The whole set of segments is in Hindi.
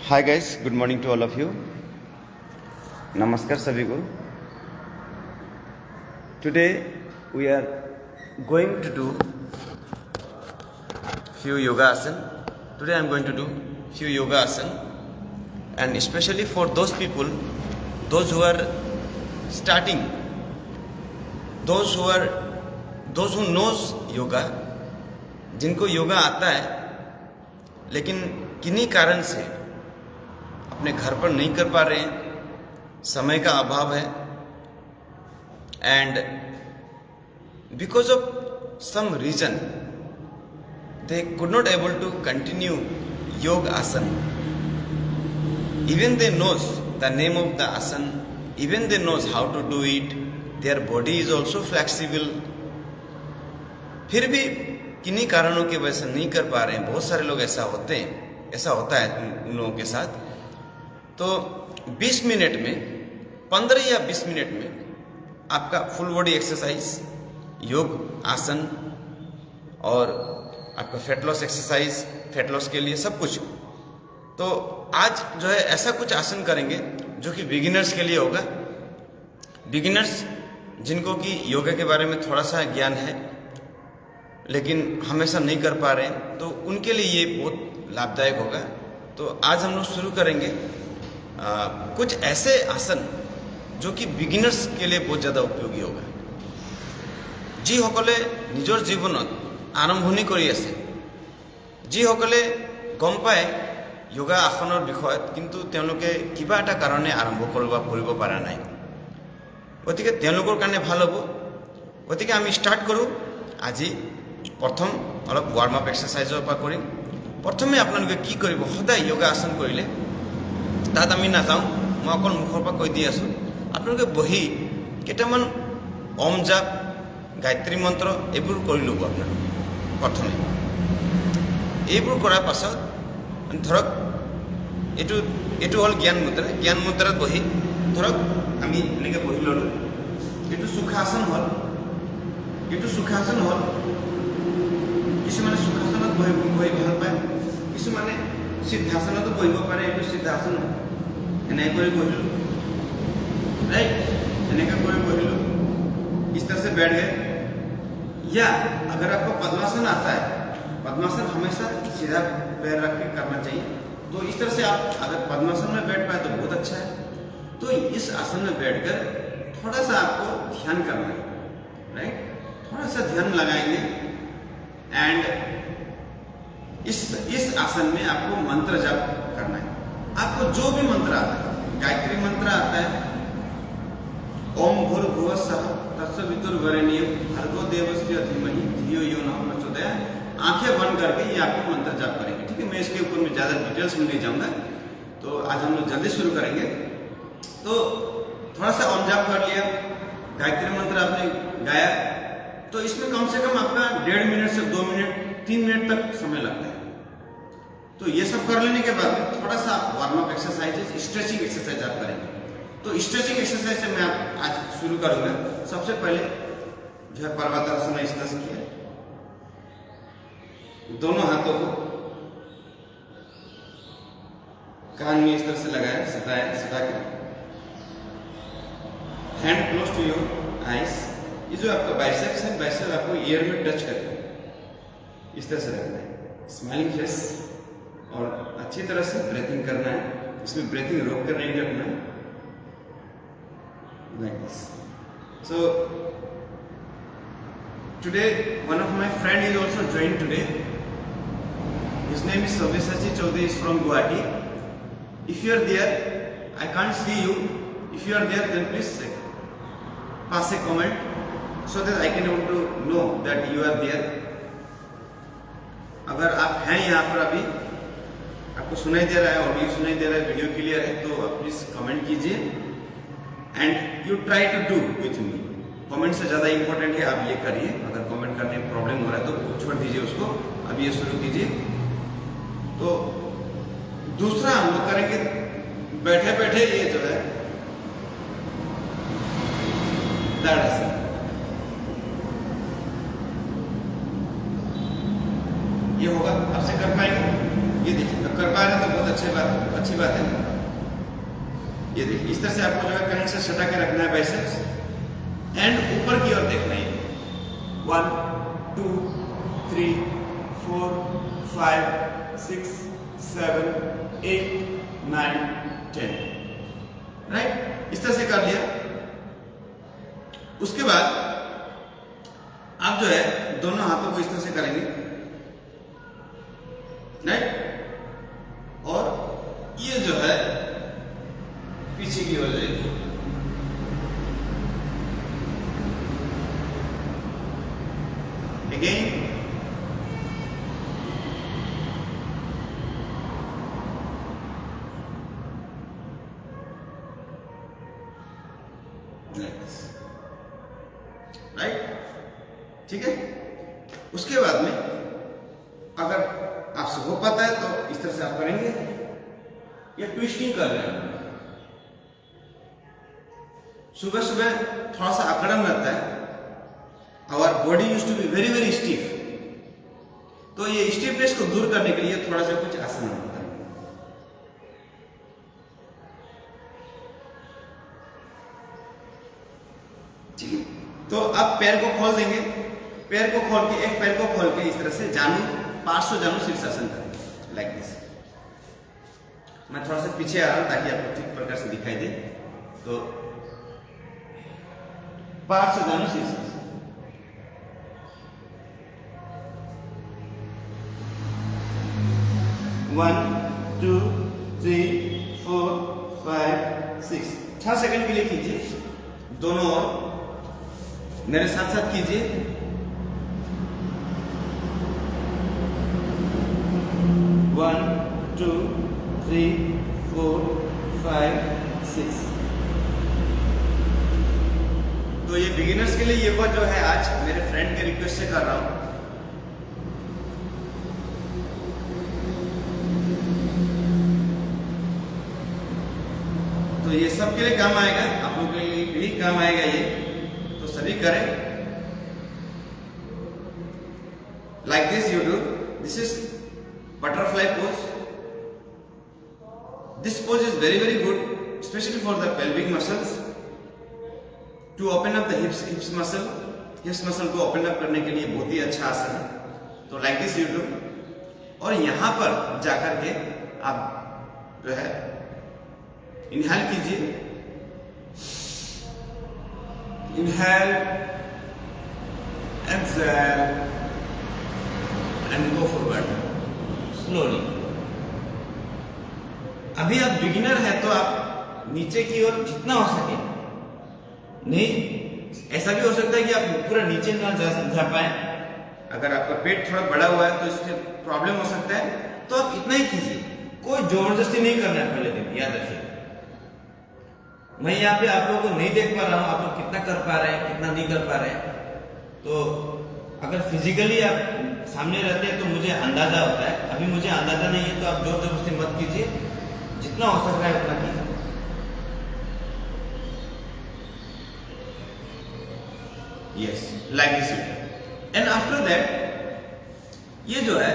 Hi guys, good morning to all of you. नमस्कार सभी को। Today we are going to do few yoga asan. Today I am going to do few yoga asan, and especially for those people, those who are starting, those who knows yoga, जिनको योगा आता है लेकिन किन्हीं कारण से अपने घर पर नहीं कर पा रहे हैं, समय का अभाव है, and because of some reason they could not able to continue yoga asan. Even they knows the name of the asan, even they knows how to do it, their body is also flexible, फिर भी किन्हीं कारणों की वजह से नहीं कर पा रहे हैं। बहुत सारे लोग ऐसा होता है उन लोगों के साथ। तो 20 मिनट में, 15 या 20 मिनट में आपका फुल बॉडी एक्सरसाइज, योग आसन और आपका fat loss exercise, fat loss के लिए सब कुछ। तो आज जो है ऐसा कुछ आसन करेंगे जो कि बिगिनर्स के लिए होगा। बिगिनर्स जिनको कि योगा के बारे में थोड़ा सा ज्ञान है लेकिन हमेशा नहीं कर पा रहे हैं, तो उनके लिए ये बहुत लाभदायक होगा। तो आज हम लोग शुरू करेंगे कुछ ऐसे आसन जो कि बिगिनर्स के लिए बहुत ज़्यादा उपयोगी होगा। যিসকলে নিজৰ জীৱনত আৰম্ভণি কৰি আছে, যিসকলে গম পায় যোগা আসনৰ বিষয়ত কিন্তু তেওঁলোকে কিবা এটা কাৰণে আৰম্ভ কৰিব পৰা নাই, গতিকে তেওঁলোকৰ কাৰণে ভাল হ'ব। গতিকে আমি ষ্টাৰ্ট কৰোঁ। আজি প্ৰথম অলপ ৱাৰ্ম আপ এক্সাৰচাইজৰ পৰা কৰিম। প্ৰথমে আপোনালোকে কি কৰিব, সদায় যোগা আসন কৰিলে তাত আমি নাযাওঁ, মই অকল মুখৰ পৰা কৈ দি আছোঁ। আপোনালোকে বহি কেইটামান ওম জাপ, গায়ত্ৰী মন্ত্ৰ এইবোৰ কৰি ল'ব আপোনালোকে। প্ৰথমে এইবোৰ কৰাৰ পাছত ধৰক এইটো হ'ল জ্ঞান মুদ্ৰা। জ্ঞান মুদ্ৰাত বহি ধৰক আমি এনেকৈ বহি ল'লোঁ। এইটো সুখাসন হ'ল, কিছুমানে সুখাসনত বহি ভাল পায়, কিছুমানে সিদ্ধাসনতো বহিব পাৰে। এইটো সিদ্ধাসন এনেকৈ কৰি বহিলোঁ, राइट, এনেকৈ কৰি বহিলোঁ। इस तरह से बैठ गए। या अगर आपको पद्मासन आता है, पद्मासन हमेशा सीधा पैर रख के करना चाहिए। तो इस तरह से आप अगर पद्मासन में बैठ पाए तो बहुत अच्छा है। तो इस आसन में बैठकर थोड़ा सा आपको ध्यान करना है, राइट, थोड़ा सा ध्यान लगाएंगे। एंड इस आसन में आपको मंत्र जाप करना है। आपको जो भी मंत्र आता है, गायत्री मंत्र आता है, ओम भूर्भुवः स्वः तत्सवितुर्वरेण्यं भर्गो देवस्य धीमहि धियो यो नः प्रचोदयात्। आंखें बंद करके ये आपको मंत्र जाप करेंगे, ठीक है। मैं इसके ऊपर में ज़्यादा डिटेल्स में नहीं जाऊँगा। तो आज हम लोग जल्दी शुरू करेंगे। तो थोड़ा सा ओम जाप कर लिया, गायत्री मंत्र आपने गाया, तो इसमें कम से कम आपका 1.5 मिनट से 2 मिनट 3 मिनट तक समय लगता है। तो ये सब कर लेने के बाद में थोड़ा सा warm up exercise, stretching exercise आप करेंगे। तो स्ट्रेचिंग एक्सरसाइज से मैं आज शुरू करूंगा। सबसे पहले जो है पर्वतासन इस तरह से किया, दोनों हाथों को कान में इस तरह से लगाया, सटा के hand close to your eyes. ये जो आपका बाइसेप्स है, बाइसेप आपको ईयर में टच करेगा, इस तरह से रखना है, स्माइलिंग फेस, और अच्छी तरह से ब्रीथिंग करना है। इसमें ब्रीथिंग रोक कर नहीं रखना है, like this. So today one of my friend is also joined today. His name is Sabyasachi Chaudhary, is from Guwahati. If you are there, I can't see you. If you are there, then please pass a comment so that I can able to know that you are there. अगर आप हैं यहाँ पर, अभी आपको सुनाई दे रहा है, ऑडियो सुनाई दे रहा है, वीडियो क्लियर है, तो आप प्लीज कमेंट कीजिए। And you try to do with me. Comment से ज़्यादा इंपॉर्टेंट है आप ये करिए। अगर कमेंट करने में प्रॉब्लम हो रहा है तो छोड़ दीजिए उसको, अब ये शुरू कीजिए। तो दूसरा हम लोग करेंगे बैठे बैठे, ये जो है दाढ़ासन। ये होगा, आपसे कर पाएंगे? ये देखिए, अब कर पा रहे हैं तो बहुत अच्छी बात है। ये देखिए, इस तरह से आपको जो है करंट से सटा के रखना है बाइसेप्स, एंड ऊपर की ओर देखना है। 1 2 3 4 5 6 7 8 9 10, राइट। इस तरह से कर लिया। उसके बाद आप जो है दोनों हाथों को इस तरह से करेंगे, राइट, और ये जो है पीछे की ओर जाएगी। अगेन राइट, ठीक है। उसके बाद में अगर आपसे हो पाता है तो इस तरह से आप करेंगे, या ट्विस्टिंग कर रहे हैं। सुबह सुबह थोड़ा सा अकड़न रहता है, our body used to be very very stiff, तो ये स्टिफनेस को दूर करने के लिए थोड़ा सा कुछ आसन होता है। ठीक है, तो आप पैर को खोल देंगे, पैर को खोल के, एक पैर को खोल के इस तरह से जानु पार्श्व जानु शीर्षासन करेंगे, लाइक दिस। मैं थोड़ा सा पीछे आ रहा हूं ताकि आपको ठीक प्रकार से दिखाई दे। तो पार्श्व जानु शीर्षासन, 1 2 3 4 5 6, 6 सेकंड के लिए कीजिए, दोनों ओर मेरे साथ साथ कीजिए। 1 2 3 4 5 6। तो ये बिगिनर्स के लिए योगा जो है आज मेरे फ्रेंड के रिक्वेस्ट से कर रहा हूं। तो ये सब के लिए काम आएगा, आप लोगों के लिए भी काम आएगा ये, तो सभी करें। Like this you do, this is butterfly pose. This pose is very very good, especially for the pelvic muscles, to open up the hips muscle. हिप्स muscle को ओपन अप करने के लिए बहुत ही अच्छा आसन है। तो लाइक दिस यू डू, और यहां पर जाकर के आप जो है इनहेल कीजिए, inhale, exhale and go forward slowly. अभी आप बिगिनर है तो आप नीचे की ओर जितना हो सके, नहीं ऐसा भी हो सकता है कि आप पूरा नीचे ना जा पाए। अगर आपका पेट थोड़ा बड़ा हुआ है तो इससे प्रॉब्लम हो सकता है, तो आप इतना ही कीजिए, कोई जबरदस्ती नहीं करना है पहले दिन, याद रखिए। मैं यहाँ पे आप लोगों को नहीं देख पा रहा हूँ, आप लोग कितना कर पा रहे हैं कितना नहीं कर पा रहे हैं। तो अगर फिजिकली आप सामने रहते हैं तो मुझे अंदाजा होता है, अभी मुझे अंदाजा नहीं है, तो आप जोर जबरदस्ती मत कीजिए, जितना हो सकता है उतना कीजिए। Yes, like this. And after that ये जो है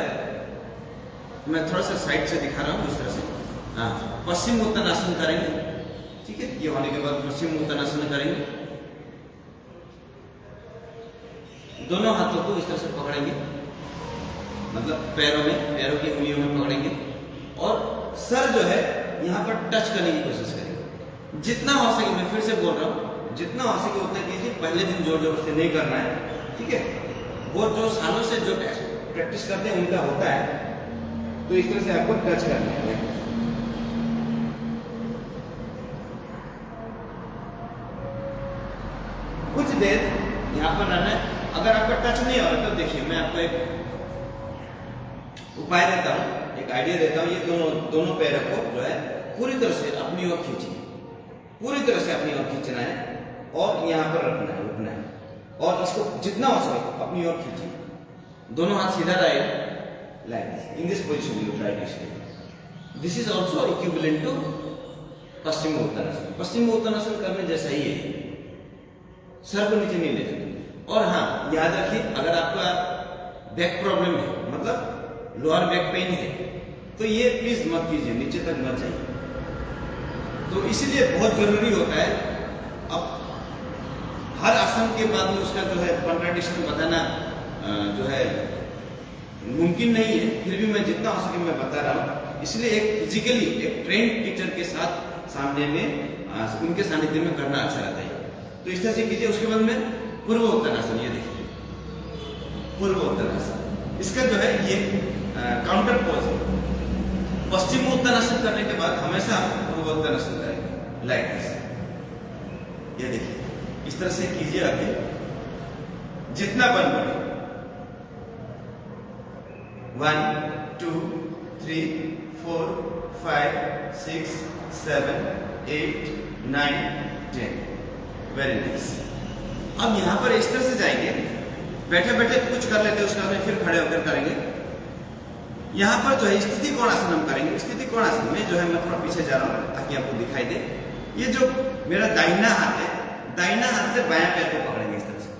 मैं थोड़ा सा साइड से दिखा रहा हूँ, इस तरह से। हाँ, पश्चिम उत्तानासन करेंगे, ठीक है। ये होने के बाद पश्चिम उत्तानासन करेंगे, दोनों हाथों को इस तरह से पकड़ेंगे, मतलब पैरों की उंगलियों में पकड़ेंगे, और सर जो है यहाँ पर टच करने की कोशिश करेंगे। जितना हो सके, मैं फिर से बोल रहा हूँ, जितना हो सके उतना कीजिए। पहले दिन जोर जबरदस्ती नहीं करना है, ठीक है। वो जो सालों से जो प्रैक्टिस करते हैं उनका होता है, तो इस तरह से आपको टच करना है। कुछ देर यहाँ पर रहना है। अगर आपका टच नहीं हो रहा तो देखिए, मैं आपको एक उपाय देता हूँ, एक आइडिया देता हूँ। ये दोनों पैरों को जो है पूरी तरह से अपनी ओर खींचिए, पूरी तरह से अपनी ओर खींचना है, और यहाँ पर रखना है, रुकना है, और इसको जितना हो सके अपनी ओर खींचिए। दोनों हाथ सीधा रहेगा, like this. In this position you try this. This is also equivalent to Paschim Uttanasana. Paschim Uttanasana करने जैसा ही है, सर को नीचे नहीं ले जाते। और हाँ, याद रखिए, अगर आपका बैक प्रॉब्लम है, मतलब लोअर बैक पेन है, तो ये प्लीज मत कीजिए, नीचे तक मत जाइए। तो इसलिए बहुत जरूरी होता है। अब हर आसन के बाद में उसका जो है कंट्राडिक्शन बताना जो है मुमकिन नहीं है, फिर भी मैं जितना हो सके मैं बता रहा हूँ। इसलिए एक फिजिकली एक ट्रेंड टीचर के साथ सामने में उनके सानिध्य में करना अच्छा रहता है। तो इस तरह से कीजिए। उसके बाद में पूर्वोत्तरासन, ये देखिए पूर्वोत्तरासन, इसका जो है ये काउंटर पोज है। पश्चिमोत्तरासन करने के बाद हमेशा पूर्वोत्तरासन करेंगे लाइक दिस। ये देखिए इस तरह से कीजिए आगे, जितना बन पड़े। 1 2 3 4 5 6 7 8 9 10। Very nice. अब यहाँ पर इस तरह से जाएंगे, बैठे बैठे कुछ कर लेते, उसके बाद फिर खड़े होकर करेंगे। यहाँ पर जो है स्थिति कोण आसन हम करेंगे। स्थिति कोण आसन में जो है मैं थोड़ा पीछे जा रहा हूँ ताकि आपको दिखाई दे। ये जो मेरा दाहिना हाथ है, दाहिना हाथ से बायां पैर को पकड़ेंगे इस तरह से,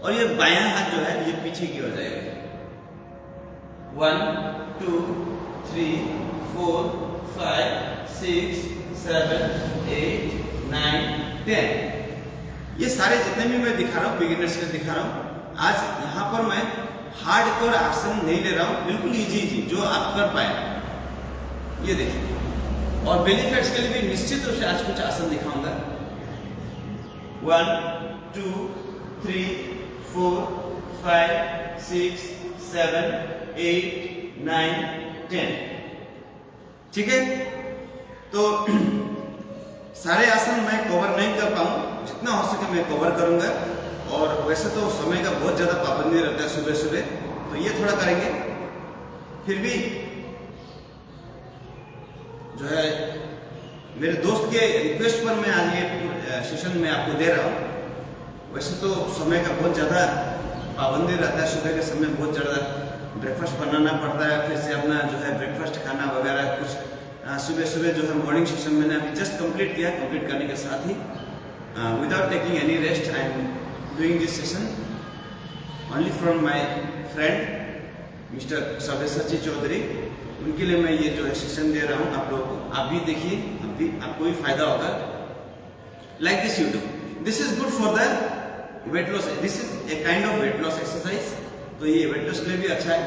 और ये बायां हाथ जो है ये पीछे की ओर जाएगा। 1 2 3 4 5 6 7 8 9 10। ये सारे जितने भी मैं दिखा रहा हूँ बिगिनर्स के दिखा रहा हूँ। आज यहाँ पर मैं हार्डकोर आसन नहीं ले रहा हूँ, बिल्कुल इजी जो आप कर पाए। ये देखिए। और बेली फैट्स के लिए भी निश्चित रूप से आज कुछ आसन दिखाऊंगा। 1 2 3 4 5 6 7 8 9 10। ठीक है। तो सारे आसन मैं कवर नहीं कर पाऊँ, जितना हो सके मैं कवर करूंगा। और वैसे तो समय का बहुत ज्यादा पाबंदी रहता है सुबह सुबह, तो ये थोड़ा करेंगे। फिर भी जो है मेरे दोस्त के रिक्वेस्ट पर मैं आज ये सेशन में आपको दे रहा हूँ। वैसे तो समय का बहुत ज्यादा पाबंदी रहता है, सुबह के समय बहुत ज्यादा ब्रेकफास्ट बनाना पड़ता है, फिर से अपना जो है ब्रेकफास्ट खाना वगैरह कुछ सुबह सुबह जो है मॉर्निंग सेशन मैंने अभी जस्ट कंप्लीट किया। कंप्लीट करने के साथ ही without taking any rest I am doing this session only from my friend mister Savyasachi Chowdhury. उनके लिए मैं ये जो है सेशन दे रहा हूँ आप लोगों को। आप भी देखिए, आपको भी फायदा होगा। Like this you do, this is good for the weight loss. This is a kind of weight loss exercise. तो ये वेट लॉस के लिए भी अच्छा है।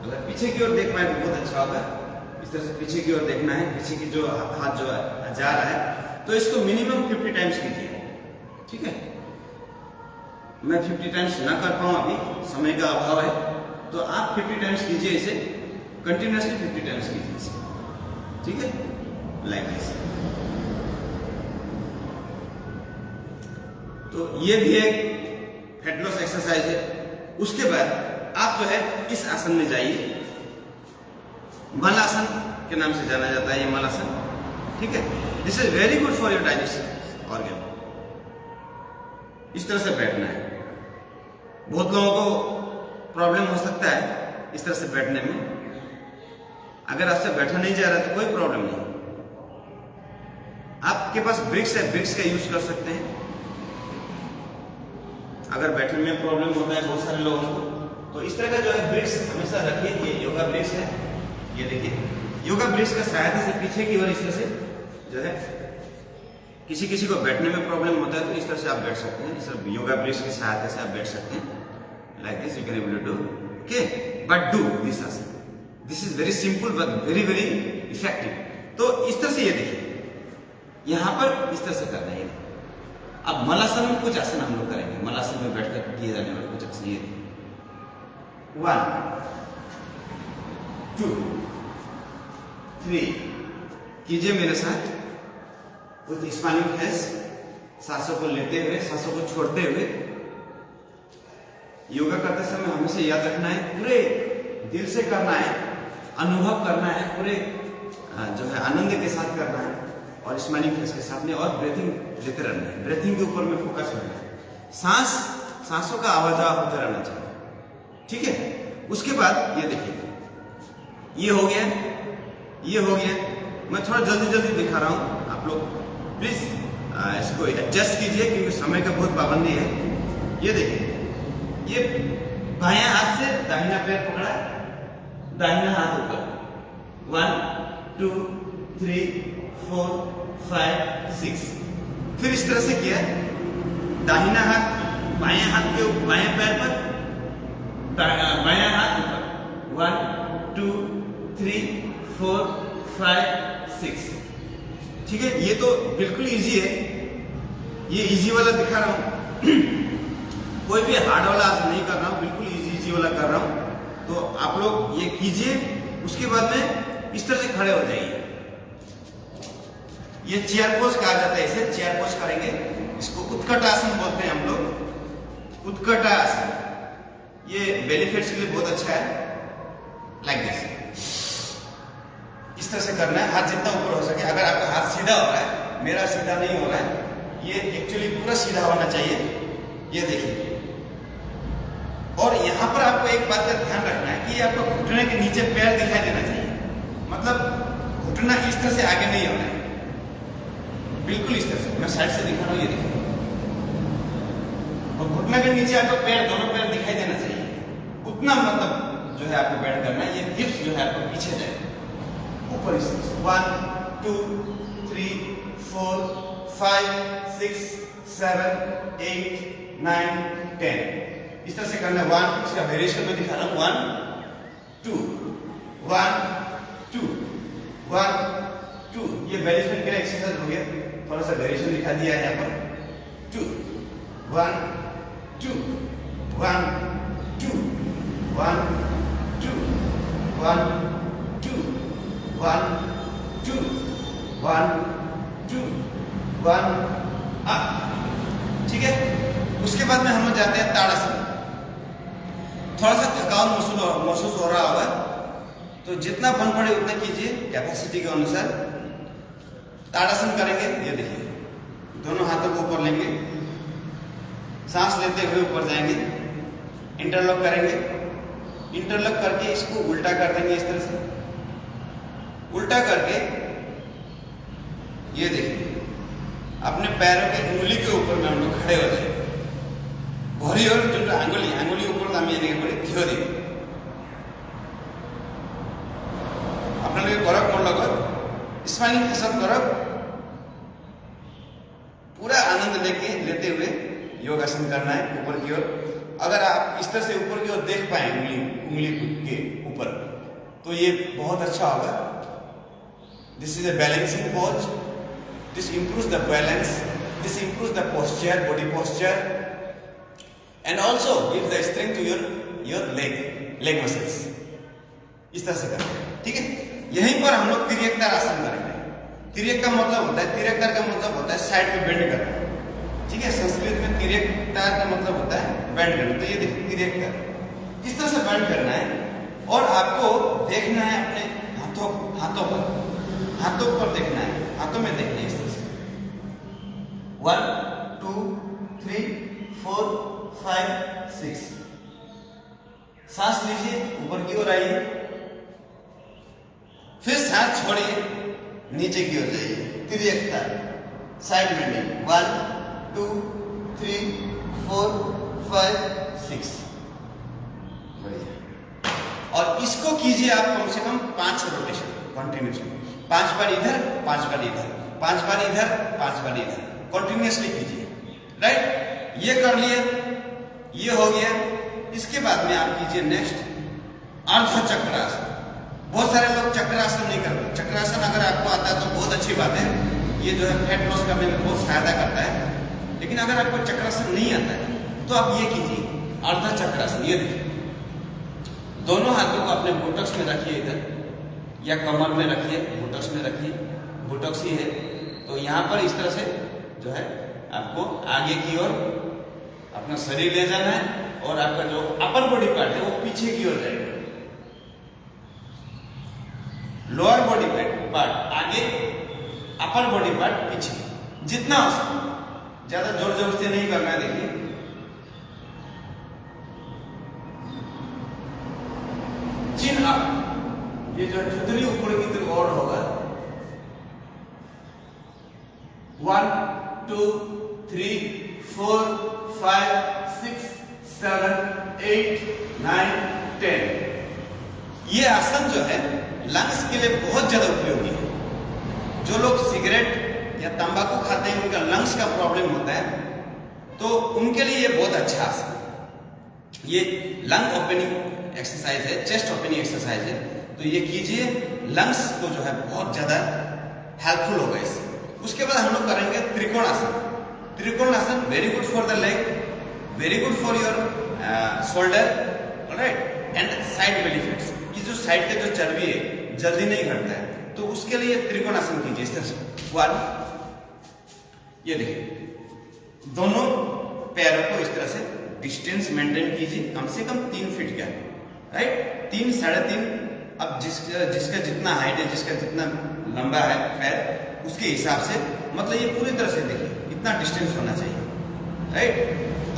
अगर पीछे की ओर देख पाए तो बहुत अच्छा होगा। इस तरह से पीछे की ओर देखना है, पीछे की जो हाथ जो जा रहा है, तो इसको मिनिमम 50 टाइम्स कीजिए। ठीक है। मैं 50 टाइम्स ना कर पाऊँ, अभी समय का अभाव है, तो आप 50 टाइम्स कीजिए इसे, कंटिन्यूसली 50 टाइम्स कीजिए इसे। ठीक है, लाइक दिस। तो ये भी एक फैट लॉस एक्सरसाइज है। उसके बाद आप जो है इस आसन में जाइए। मलासन के नाम से जाना जाता है ये मलासन। ठीक है। This is very good for your digestive organ. इस तरह से बैठना है। बहुत लोगों को प्रॉब्लम हो सकता है इस तरह से बैठने में। अगर आपसे बैठा नहीं जा रहा तो कोई प्रॉब्लम नहीं, आपके पास ब्रिक्स है, ब्रिक्स का यूज कर सकते हैं। अगर बैठने में प्रॉब्लम होता है बहुत सारे लोगों को, तो इस तरह का जो है ब्रिक्स हमेशा रखिए। ये योगा ब्रिक्स है, ये देखिए। योगा ब्रिक्स का सहायता से पीछे की ओर इस तरह से जो है, किसी को बैठने में प्रॉब्लम होता है तो इस तरह से आप बैठ सकते हैं। इस योगा ब्रिक्स की सहायता से आप बैठ सकते हैं। Like this you can able to do. Okay, but do this asana. This is very simple but very very effective. तो इस तरह से ये देखिए, यहां पर इस तरह से करना है। अब मलासन में कुछ आसन हम लोग करेंगे। मलासन में बैठकर किए जाने वाले कुछ आसन ये 1 2 3 कीजिए मेरे साथ। विथ स्माइलिंग फेस, सांसों को लेते हुए, सांसों को छोड़ते हुए। योगा करते समय हमेशा याद रखना है, पूरे दिल से करना है, अनुभव करना है, पूरे जो है आनंद के साथ करना है, और स्माइलिंग फेस के साथ में, और ब्रीथिंग लेते रहना है। ब्रीथिंग के ऊपर में फोकस करना है। सांसों का आवाज होते रहना चाहिए। ठीक है। उसके बाद ये देखिए, ये हो गया, ये हो गया। मैं थोड़ा जल्दी दिखा रहा हूं, आप लोग प्लीज इसको एडजस्ट कीजिए क्योंकि समय का बहुत पाबंदी है। ये देखिए, ये बायां हाथ से दाहिना पैर पकड़ा, दाहिना हाथ ऊपर, 1 2 3 4 5 6। फिर इस तरह से किया, दाहिना हाथ बाएं हाथ के बाएं पैर पर, बायां हाथ ऊपर। 1 2 3 4 5 6। ठीक है, ये तो बिल्कुल इजी है, ये इजी वाला दिखा रहा हूं। कोई भी हार्ड वाला आज नहीं कर रहा हूं, बिल्कुल इजी वाला कर रहा हूं। तो आप लोग ये कीजिए, उसके बाद में इस तरह से खड़े हो जाइए। ये चेयर पोज कहा जाता है, इसे चेयर पोज करेंगे। इसको उत्कट आसन बोलते हैं हम लोग, उत्कट आसन। ये बेली फैट्स के लिए बहुत अच्छा है। लाइक दिस, इस तरह से करना है, हाथ जितना ऊपर हो सके। अगर आपका हाथ सीधा हो रहा है, मेरा सीधा नहीं हो रहा है, ये एक्चुअली पूरा सीधा होना चाहिए। ये देखिए, और यहाँ पर आपको एक बात का ध्यान रखना है कि आपको घुटने के नीचे पैर दिखाई देना चाहिए। मतलब घुटना इस तरह से आगे नहीं होना है, बिल्कुल इस तरह से। मैं साइड से दिखा रहा हूँ, ये देखिए, और घुटने के नीचे आपको पैर, दोनों पैर दिखाई देना चाहिए। उतना मतलब जो है आपको बैंड करना है। ये हिप्स जो है आपको पीछे जाए, ऊपर इस तरह से। 1 2 3 4 5 6 7 8 9 10। इस तरह से करना है। 1, इसका वेरिएशन में दिखा रहा हूं। 1 2 1 2 1 2। ये वेरिएशन के लिए एक्सरसाइज हो गया, थोड़ा सा वेरिएशन दिखा दिया है यहाँ पर। 2 1 2 1 2 1 2 1 2 1 2 1 2 1 अप। ठीक है, उसके बाद में हम जाते हैं ताड़ासन। थोड़ा सा थकान महसूस हो रहा होगा, तो जितना बन पड़े उतना कीजिए, कैपेसिटी के अनुसार। ताड़ासन करेंगे, ये देखिए, दोनों हाथों को ऊपर लेंगे, सांस लेते हुए ऊपर जाएंगे, इंटरलॉक करेंगे। इंटरलॉक करके इसको उल्टा कर देंगे, इस तरह से उल्टा करके। ये देखिए, अपने पैरों के उंगली के ऊपर में हम लोग खड़े हो जाएंगे। भरियोर जो आंगुली ऊपर नामिए नहीं पड़े, धियो दे अपने लिए गौरव मोड़ लगत स्माइलिंग हसत गौरव, पूरा आनंद लेते हुए योगासन करना है ऊपर की ओर। अगर आप इस तरह से ऊपर की ओर देख पाए उंगली के ऊपर, तो ये बहुत अच्छा होगा। This is a balancing pose, this improves the balance, this improves the posture, body posture, and also gives the strength to your leg muscles। इस तरह से करते हैं, ठीक है। यहीं पर हम लोग तिर्यकतार आसन करेंगे। तिर्यक का मतलब होता है, तिर्यकतार का मतलब होता है साइड पे बेंड करना। ठीक है, संस्कृत में तिर्यकतार का मतलब होता है बेंड करना। तो ये देखिए, तिर्यकतार इस तरह से बेंड करना है, और आपको देखना है अपने हाथों पर देखना है, हाथों में देखना है इस तरह से। 1 2 3 4 5 6। सांस लीजिए, ऊपर की ओर आइए, फिर सांस छोड़िए, नीचे की ओर जाइए। तिर्यकता साइड बेंडिंग। 1 2 3 4 5 6। बढ़िया। और इसको कीजिए आप कम से कम 5 रोटेशन कंटिन्यूसली। 5 बार इधर, 5 बार इधर, 5 बार इधर, 5 बार इधर, कंटिन्यूसली कीजिए। राइट, ये कर लिए, ये हो गया। इसके बाद में आप कीजिए नेक्स्ट अर्ध चक्रासन। बहुत सारे लोग चक्रासन नहीं करते। चक्रासन अगर आपको आता है तो बहुत अच्छी बात है, ये जो है फैट लॉस करने में बहुत सहायता करता है। लेकिन अगर आपको चक्रासन नहीं आता है तो आप ये कीजिए अर्ध चक्रासन। ये देखिए, दोनों हाथों को अपने बुटक्स में रखिए, इधर या कमर में रखिए, बुटक्स में रखिए, बुटक्स ही है। तो यहाँ पर इस तरह से जो है आपको आगे की ओर अपना शरीर ले जाना है, और आपका जो अपर बॉडी पार्ट है वो पीछे की ओर जाएगा। लोअर बॉडी पार्ट आगे, अपर बॉडी पार्ट पीछे, जितना हो सके। ज्यादा जोर जोर से नहीं करना है। देखिए, चिन अप, ये जो ठुतरी ऊपर की तरफ और होगा। 1 2 3 4 5 6 7 8 9 10। ये आसन जो है लंग्स के लिए बहुत ज़्यादा उपयोगी है। जो लोग सिगरेट या तंबाकू खाते हैं, उनका लंग्स का प्रॉब्लम होता है, तो उनके लिए ये बहुत अच्छा आसन है। ये लंग ओपनिंग एक्सरसाइज है, चेस्ट ओपनिंग एक्सरसाइज है। तो ये कीजिए, लंग्स को जो है बहुत ज़्यादा हेल्पफुल होगा इससे। उसके बाद हम लोग करेंगे trikonasana. Trikonasana very good for the leg, very good for your shoulder, alright, and side benefits. ये जो साइड का जो चर्बी है जल्दी नहीं घटता है, तो उसके लिए त्रिकोणासन कीजिए इस तरह से। वन, ये देखिए, दोनों पैरों को इस तरह से डिस्टेंस मेंटेन कीजिए, कम से कम 3 फीट का, राइट, 3 साढ़े 3। अब जिसका जितना हाइट है, जिसका जितना लंबा है पैर, उसके हिसाब से, मतलब ये पूरी तरह से देखिए इतना डिस्टेंस होना चाहिए, राइट।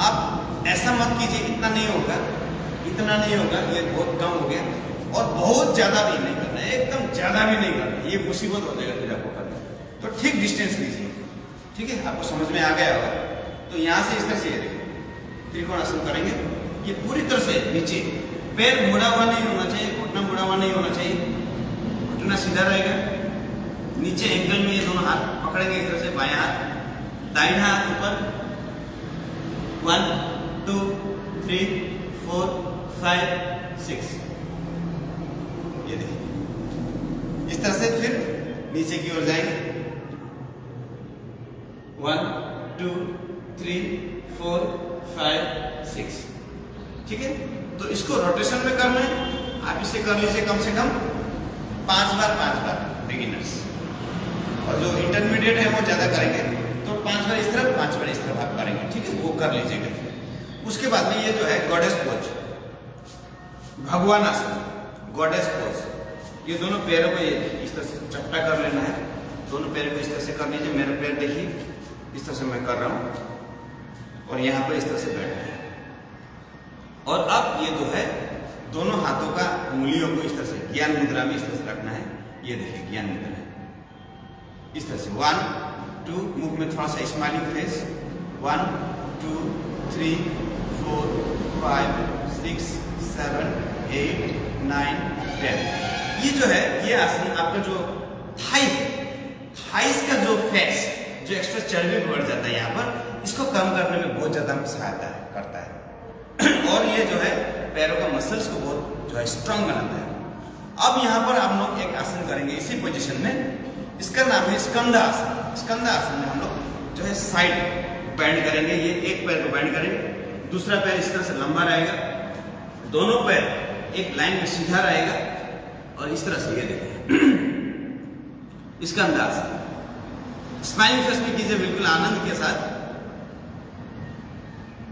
आप ऐसा मत कीजिए इतना नहीं होगा, इतना नहीं होगा, ये बहुत कम हो गया, और बहुत ज्यादा भी नहीं करना है, एकदम ज्यादा भी नहीं करना, ये मुसीबत हो जाएगा फिर आपको करना। तो ठीक डिस्टेंस लीजिए, ठीक है, आपको समझ में आ गया होगा। तो यहाँ से इस तरह से त्रिकोणासन करेंगे, ये पूरी तरह से नीचे, पैर मुड़ा हुआ नहीं होना चाहिए, घुटना मुड़ा हुआ नहीं होना चाहिए, घुटना सीधा रहेगा। नीचे एंकल में ये दोनों हाथ पकड़ेंगे इस तरह से, बायां हाथ, दाहिना हाथ ऊपर। 1 2 3 4 5 6, ये देखिए इस तरह से। फिर नीचे की ओर जाएंगे, 1 2 3 4 5 6, ठीक है। तो इसको रोटेशन में करना है, आप इसे कर लीजिए कम से कम 5 बार बिगिनर्स, और जो इंटरमीडिएट है वो ज्यादा करेंगे, तो 5 बार इस तरफ 5 बार इस तरफ आप करेंगे, ठीक है, वो कर लीजिएगा। उसके बाद में ये जो है गॉडेस पोज, भगवान आसन, गॉडेस पोज, ये दोनों पैरों को ये इस तरह से चपटा कर लेना है, दोनों पैरों को इस तरह से कर लीजिए। मेरा पैर देखिए इस तरह से मैं कर रहा हूं, और यहाँ पर इस तरह से बैठना है। और अब ये जो है दोनों हाथों का उंगलियों को इस तरह से ज्ञान मुद्रा में इस तरह से रखना है। ये देखिए ज्ञान मुद्रा है, इस तरह से 1 2, मुख में थोड़ा सा स्माइलिंग फेस, 1 2 3 4 5 6 7 8 9 10। ये जो है, ये आसन आपका जो थाइस का जो फैट्स, जो एक्स्ट्रा चर्बी बढ़ जाता है यहाँ पर, इसको कम करने में बहुत ज्यादा सहायता करता है। और ये जो है पैरों का मसल्स को बहुत जो है स्ट्रांग बनाता है। अब यहाँ पर हम लोग एक आसन करेंगे इसी पोजीशन में, इसका नाम है स्कंदा आसन। स्कंदा आसन में हम लोग जो है साइड बैंड करेंगे, ये एक पैर को बैंड करेंगे, दूसरा पैर इस तरह से लंबा रहेगा, दोनों पैर एक लाइन में सीधा रहेगा, और इस तरह से ये देखिए स्कंदा आसन। स्माइलिंग फेस में कीजिए, बिल्कुल आनंद के साथ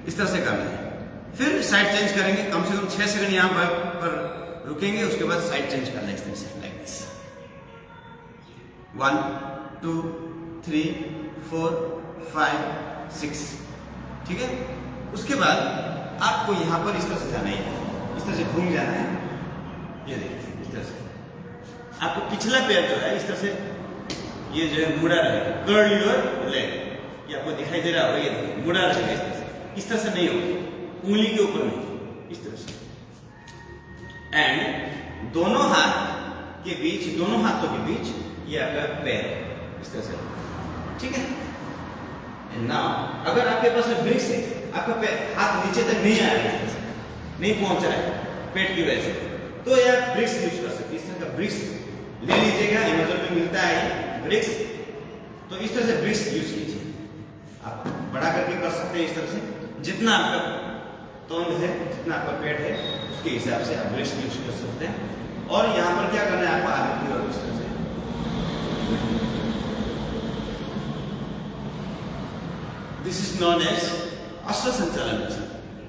इस तरह से करना है। फिर साइड चेंज करेंगे, कम से कम 6 सेकंड यहाँ पर रुकेंगे, उसके बाद साइड चेंज करना है इस तरह से, लाइक दिस। 1 2 3 4 5 6, ठीक है। उसके बाद आपको यहाँ पर इस तरह से जाना है, इस तरह से घूम जाना है, ये देखिए इस तरह से। आपको पिछला पैर जो है इस तरह से ये जो है मुड़ा रहेगा, कर्ल योर लेग, ये आपको दिखाई दे रहा होगा, ये देखिए मुड़ा रहेगा इस तरह से नहीं होगा, उंगली के ऊपर नहीं, इस तरह से। एंड दोनों हाथ के बीच, दोनों हाथों के बीच ये आपका पैर इस तरह से, ठीक है। नाउ अगर आपके पास में ब्रिक्स है, आपका पैर हाथ नीचे तक नहीं आ रहा है, नहीं पहुंच रहा है पेट की वजह से, तो यह ब्रिक्स यूज कर सकते हैं। इस तरह का ब्रिक्स ले लीजिएगा, अमेज़न में मिलता है ब्रिक्स, तो इस तरह से ब्रिक्स यूज कीजिए। आप बड़ा करके कर सकते हैं इस तरह से, जितना आपका तोंद है, जितना आपका पेट है, उसके हिसाब से आप ब्रिक्स यूज कर सकते हैं। और यहाँ पर क्या करना है आपको, आगे की ओर इस तरह से, दिस इज नॉन एज अश्व संचालन।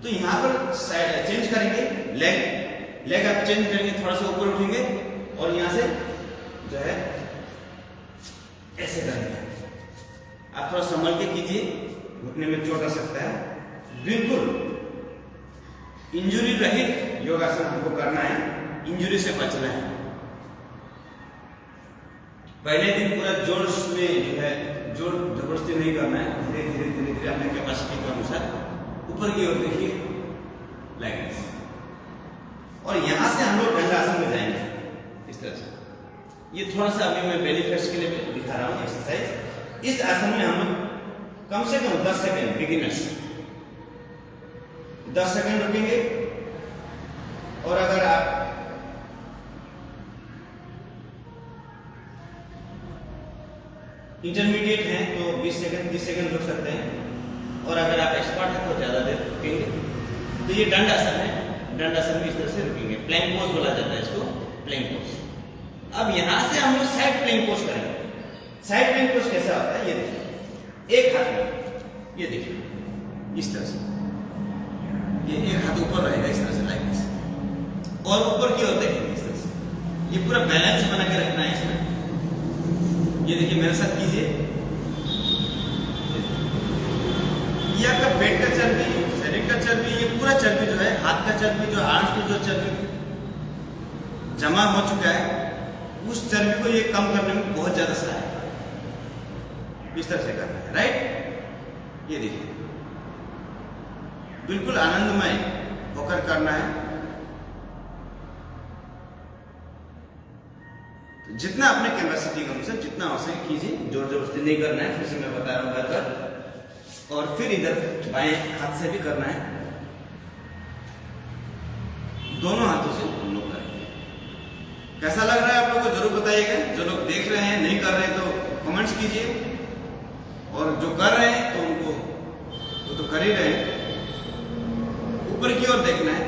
तो यहाँ पर साइड चेंज करेंगे, लेग आप चेंज करेंगे, थोड़ा सा ऊपर उठेंगे, और यहाँ से जो है ऐसे करेंगे। आप थोड़ा संभल के कीजिए, घुटने में चोट आ सकता है। बिल्कुल इंजुरी रहित योगासन हमको करना है, इंजुरी से बचना है। पहले दिन पूरा जोर में जो है जोर जबरदस्ती नहीं करना है, धीरे धीरे धीरे धीरे अपने कैपेसिटी के अनुसार ऊपर की ओर देखिए, लाइक दिस। और यहां से हम लोग दंडासन में जाएंगे इस इस तरह से। ये थोड़ा सा अभी मैं बेली फैट्स के लिए दिखा रहा हूँ एक्सरसाइज। इस आसन में हम कम से कम 10 सेकंड, बिगिनर्स 10 सेकंड रुकेंगे, और अगर आप इंटरमीडिएट हैं तो 20 सेकंड 30 सेकंड रुक सकते हैं, और अगर आप एक्सपर्ट हैं तो ज़्यादा देर रुकेंगे। तो ये दंड आसन है, दंड आसन में इस तरह से रुकेंगे। प्लैंक पोज बोला जाता है इसको, प्लैंक पोज। अब यहाँ से हम लोग साइड प्लैंक पोज करेंगे। साइड प्लैंक पोज कैसा होता है ये देखिए, एक हाथ में, ये देखिए इस तरह से, ये एक हाथ ऊपर रहेगा इस तरह से, लाइक दिस, और ऊपर की ओर देखेंगे इस तरह से। ये पूरा बैलेंस बना के रखना है इसमें। ये देखिए मेरे साथ कीजिए, ये आपका पेट का चर्बी, शरीर का चर्बी, ये पूरा चर्बी जो है, हाथ का चर्बी, जो आर्म्स में जो चर्बी जमा हो चुका है, उस चर्बी को ये कम करने में बहुत ज्यादा सहायक है। इस तरह से करना है, राइट। ये देखिए बिल्कुल आनंदमय होकर करना है। तो जितना अपने कैपेसिटी के अनुसार जितना हो सके कीजिए, जोर जबरदस्ती नहीं करना है। फिर से मैं बता रहा हूँ बार-बार। और फिर इधर बाएं हाथ से भी करना है, दोनों हाथों से हम लोग करेंगे। कैसा लग रहा है आप लोगों को जरूर बताइएगा। जो लोग देख रहे हैं, नहीं कर रहे हैं तो कमेंट्स कीजिए, और जो कर रहे हैं तो उनको वो तो कर ही रहे हैं। ऊपर की ओर देखना है,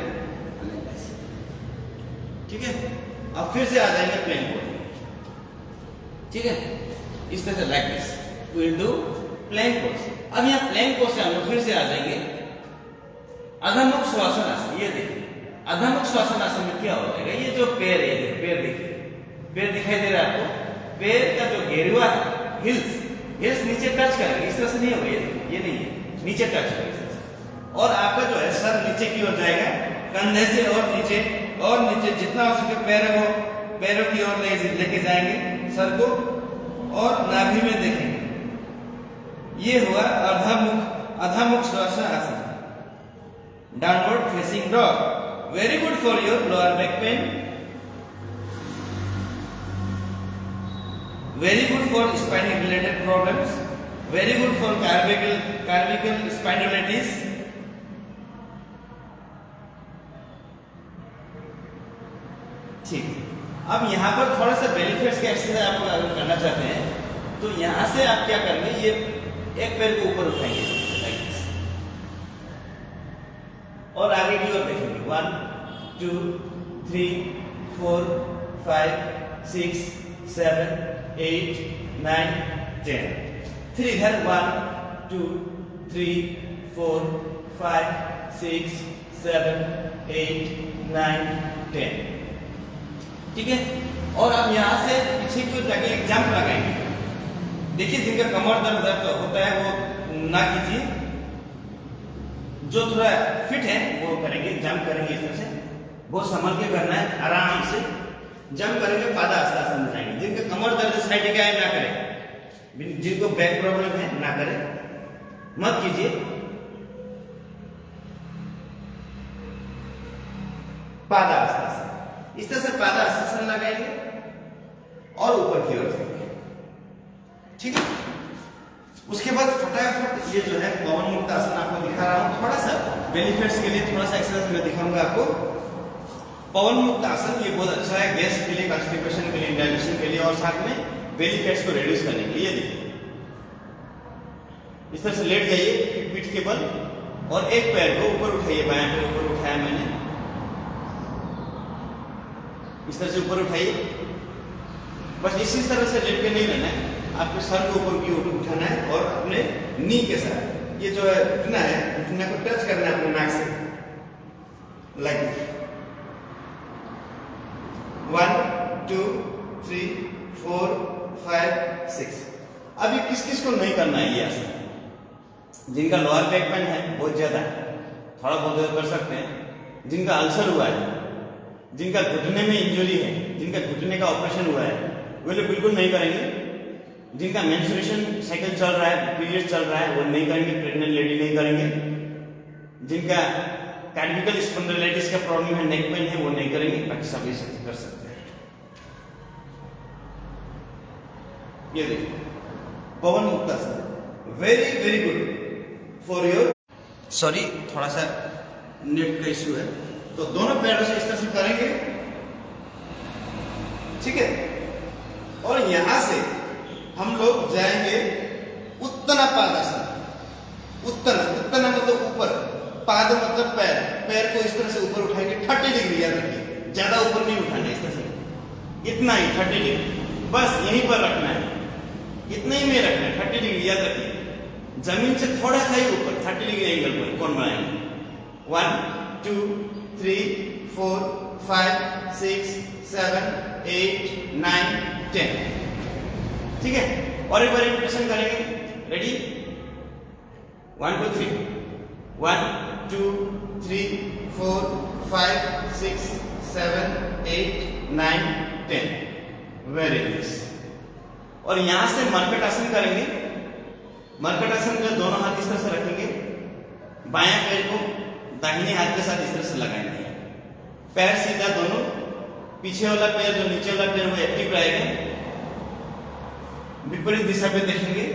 ठीक है। अब फिर से आ जाएंगे प्लैंक पोज, ठीक है। इस तरह से like this we will do plank pose. अब यहाँ प्लैंक पोज से हम लोग फिर से आ जाएंगे अधमुख श्वासन आसन। ये देखिए अधमुख श्वासन आसन में क्या हो जाएगा, ये जो पैर है, पैर देखिए, पैर दिखाई दे रहा है आपको, पैर का जो घेरुआ है, हिल्स नीचे टच करेंगे, इस तरह से नहीं होगा, ये नहीं है, नीचे टच करेंगे इस तरह से। और आपका जो है सर नीचे की ओर जाएगा, कंधे से और नीचे जितना हो सके पैरों की ओर लेके जाएंगे सर को, और नाभि में देखेंगे। ये हुआ Adhomukha Shvasana asana, downward facing dog. Very good for your lower back pain, very good for spinal related problems, very good for cervical spondylitis. ठीक है। अब यहाँ पर थोड़ा सा बेली फैट्स का एक्सरसाइज आप अगर करना चाहते हैं तो यहाँ से आप क्या करेंगे, ये एक पैर को ऊपर उठाएंगे और आगे की ओर देखेंगे। 1 2 3 4 5 6 7 8 9 10। फिर इधर 1 2 3 4 5 6 7 8 9 10, ठीक है। और अब यहाँ से पीछे की ओर जाके एक जंप लगाएंगे। देखिए जिनका कमर दर्द होता है वो ना कीजिए, जो थोड़ा फिट है वो करेंगे, जंप करेंगे इस तरह से, बहुत संभल के करना है, आराम से जंप करेंगे, पादासन में जाएंगे। जिनका कमर दर्द साइटिका है ना करें, जिनको बैक प्रॉब्लम है ना करें, मत कीजिए। पादासन, इस तरह से पादासन लगाएंगे और ऊपर की ओर जाएंगे, ठीक है। उसके बाद फटाफट ये जो है पवन मुक्त आसन आपको दिखा रहा हूं, थोड़ा सा बेली फैट्स के लिए थोड़ा सा एक्सरसाइज मैं दिखाऊंगा आपको। पवन मुक्त आसन ये बहुत अच्छा है गैस के लिए, कॉन्स्टिपेशन के लिए, डाइजेशन के लिए, और साथ में बेली फैट्स को रिड्यूस करने के लिए। देखिए इस तरह से लेट जाइए पीठ के बल, और एक पैर को ऊपर उठाइए, बायां पैर ऊपर उठाया मैंने, इस तरह से ऊपर उठाइए। बस इसी तरह से लेट के नहीं रहना है, आपको सर को ऊपर की ओर उठाना है, और अपने नी के साथ ये जो है घुटना है, घुटना को टच करना है अपने नाक से, लाइक 1 2 3 4 5 6। अभी किस किस को नहीं करना है ये आसन? जिनका लोअर बैक पेन है बहुत ज्यादा, थोड़ा बहुत कर सकते हैं। जिनका अल्सर हुआ है, जिनका घुटने में इंजरी है, जिनका घुटने का ऑपरेशन हुआ है, वे लोग बिल्कुल नहीं करेंगे। जिनका मेंस्ट्रुएशन साइकिल चल रहा है, पीरियड चल रहा है, वो नहीं करेंगे, प्रेग्नेंट लेडी नहीं करेंगे। जिनका कार्डिकल स्पॉन्डिलाइटिस का प्रॉब्लम है, नेक पेन है, वो नहीं करेंगे, बाकी सभी कर सकते हैं। ये देखिए Pawan Muktasana, very very good for your. Sorry थोड़ा सा नेट का इश्यू है। तो दोनों पैरों से इस तरह से करेंगे, ठीक है। और यहां से हम लोग जाएंगे उत्तना पादासन। उत्तना, उत्तना मतलब ऊपर, पाद मतलब पैर, पैर को इस तरह से ऊपर उठाएंगे 30 डिग्री, याद रखिए ज्यादा ऊपर नहीं उठाना है, इस तरह से इतना ही 30 डिग्री, बस यहीं पर रखना है, इतना ही में रखना है 30 डिग्री, याद रखिए जमीन से थोड़ा सा ही ऊपर 30 डिग्री एंगल पर कौन बनाएंगे। 1 2 3 4 5 6 7 8 9 10, ठीक है। और एक बार रिपीटेशन करेंगे, रेडी 1 2 3 1 2 3 4 5 6 7 8 9 10, वेरी नाइस। और यहां से मरकट आसन करेंगे। मरकट आसन में दोनों हाथ इस तरह से रखेंगे, बायां पैर को दाहिने हाथ के साथ इस तरह से लगाएंगे, पैर सीधा, दोनों पीछे वाला पैर जो नीचे वाला पैर वो एक्टिव रहेगा, विपरीत दिशा पे देखेंगे।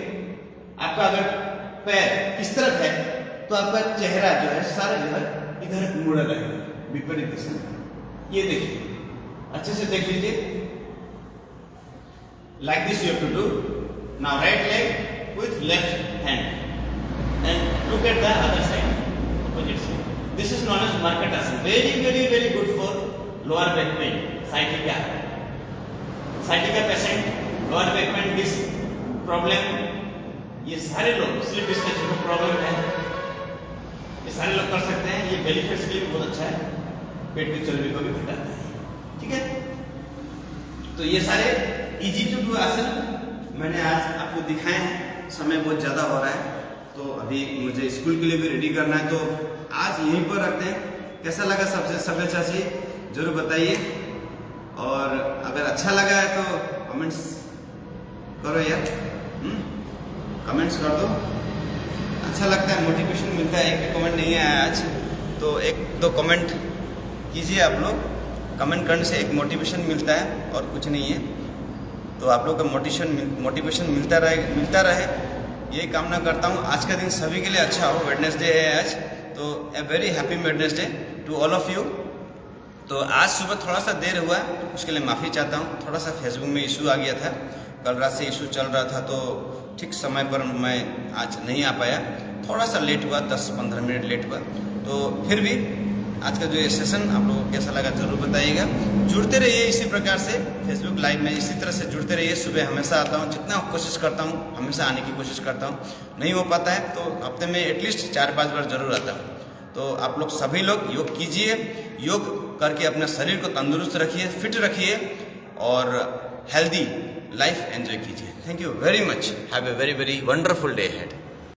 आपका अगर पैर इस तरफ है तो आपका चेहरा जो है सारा इधर मुड़ा रहेगा, विपरीत दिशा में। ये देखिए, अच्छे से देख लीजिए, like this you have to do. Now right leg with left hand and look at the other side, opposite side. This is known as Markatasana. Very very very good for lower back pain, sciatica. Sciatica patient, lower back pain disc problem, ये सारे लोग स्लिप डिस्क का प्रॉब्लम है, ये सारे लोग कर सकते हैं। ये बेली फैट्स के लिए बहुत अच्छा है, पेट की चर्बी को भी घटाता है, ठीक है। तो ये सारे इजी टू डू आसन मैंने आज आपको दिखाए हैं। समय बहुत ज़्यादा हो रहा है तो अभी मुझे स्कूल के लिए भी रेडी करना है, तो आज यहीं पर रखते हैं। कैसा लगा सबसे सब चाची जरूर बताइए, और अगर अच्छा लगा है तो कमेंट्स करो यार, कमेंट्स कर दो। अच्छा लगता है, मोटिवेशन मिलता है। एक भी कमेंट नहीं आया आज, तो 1-2 कमेंट कीजिए आप लोग। कमेंट करने से एक मोटिवेशन मिलता है और कुछ नहीं है। तो आप लोग का मोटिवेशन मिलता रहे यही कामना करता हूँ। आज का दिन सभी के लिए अच्छा हो। वेडनेसडे है आज, तो a very happy Wednesday to all of you. तो आज सुबह थोड़ा सा देर हुआ, उसके लिए माफ़ी चाहता हूँ। थोड़ा सा फेसबुक में इशू आ गया था, कल रात से इशू चल रहा था, तो ठीक समय पर मैं आज नहीं आ पाया। थोड़ा सा लेट हुआ, 10-15 मिनट लेट हुआ। तो फिर भी आज का जो ये सेशन आप लोगों को कैसा लगा जरूर बताइएगा। जुड़ते रहिए इसी प्रकार से फेसबुक लाइव में, इसी तरह से जुड़ते रहिए। सुबह हमेशा आता हूँ, जितना कोशिश करता हूँ हमेशा आने की कोशिश करता हूँ। नहीं हो पाता है तो हफ्ते में एटलीस्ट 4-5 बार जरूर आता हूँ। तो आप लोग सभी लोग योग कीजिए, योग करके अपने शरीर को तंदुरुस्त रखिए, फिट रखिए और हेल्दी लाइफ एंजॉय कीजिए। Thank you very much. Have a very very wonderful day ahead.